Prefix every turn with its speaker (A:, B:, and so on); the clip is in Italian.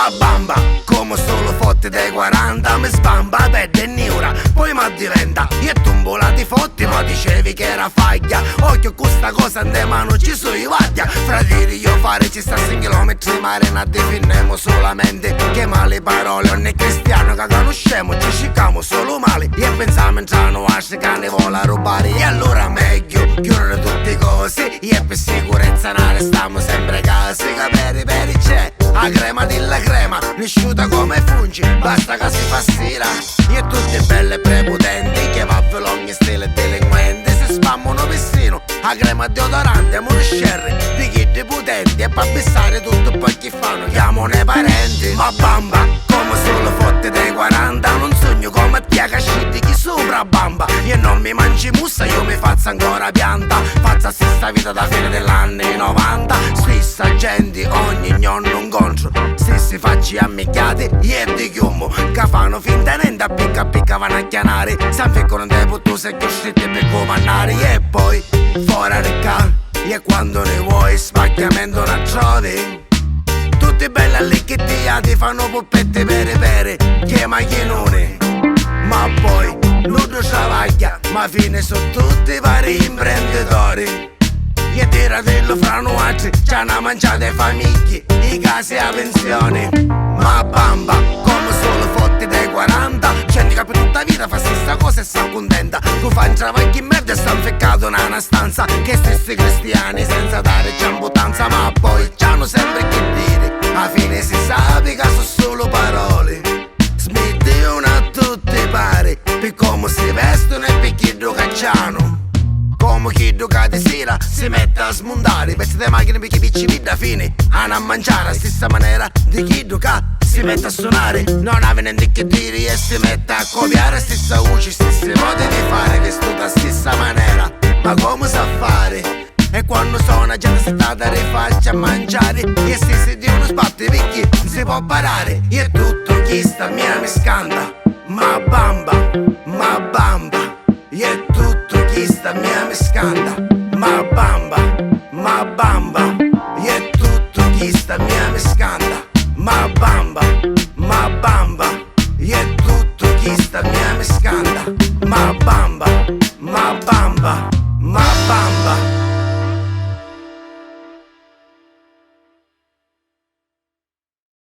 A: Ma bamba, come solo fotti dei 40, mi sbamba, perde e niura, poi ma diventa. Io tumbola ti fotti, ma dicevi che era faglia. Occhio con sta cosa andiamo, ci sono i vaglia. Fratelli io fare ci sta 6 chilometri mare, non definiamo solamente che male parole. Non è cristiano che conosciamo, ci scicchiamo solo male. E pensiamo entrano a cane vola a rubare. E allora meglio chiudere tutte le cose. E per sicurezza non restiamo sempre casi. Che per c'è la crema della crema, nisciuta come fungi, basta che si fa stira. E tutte belle prepotenti che va per ogni stile delinquenti. Si spammano vicino a crema deodorante, amore sherry di kid potenti. E per bissare tutto poi chi fanno, chiamano i parenti. Ma bamba, come solo fotte dei 40, non sogno come te che scindi chi sopra bamba. Io non mi mangi mussa, io mi faccio ancora pianta. Faccio stessa vita da fine dell'anni 90. Stessa gente ogni giorno incontro, stessi facci ammicchiati e di chiumo che fanno finta niente, a picca vanno a chianare. S'anficcano dei puttusi e costretti per comandare. E poi fuori a ricca, e quando ne vuoi spacchiamento non trovi. Tutti belli lì che ti fanno puppette vere, che macchinone. Ma poi non travaglia, ma fine sono tutti vari imprenditori. E tiratello fra noi c'hanno mangiato le famiglie, i casi a pensione. Ma bamba, come solo fotti dei 40, gente che per tutta la vita fa stessa cosa e sta contenta. Tu fai un travaglio in merda e sta infeccato in una stanza. Che stessi cristiani senza dare ciambutanza. Ma poi c'hanno sempre che dire, alla fine si sa che sono solo parole. Smetti una a tutti pare, per come si vestono e per chi lo cacciano. Come chi gioca di sera si mette a smontare pezzi di macchine per chi picci vita fine a mangiare alla stessa maniera di chi gioca si mette a suonare. Non ha niente che dire e si mette a copiare stessa voce, stessi modi di fare vesto da stessa maniera. Ma come sa fare? E quando suona gente si sta da rifaccia a mangiare. E se si di uno sbatti perché non si può parare. E tutto chi sta mia mi scanda. Ma bamba, ma bamba. E tutto chi sta mia mi scanda. Ma bamba, ma bamba. E tutto chi sta mia mi scanda.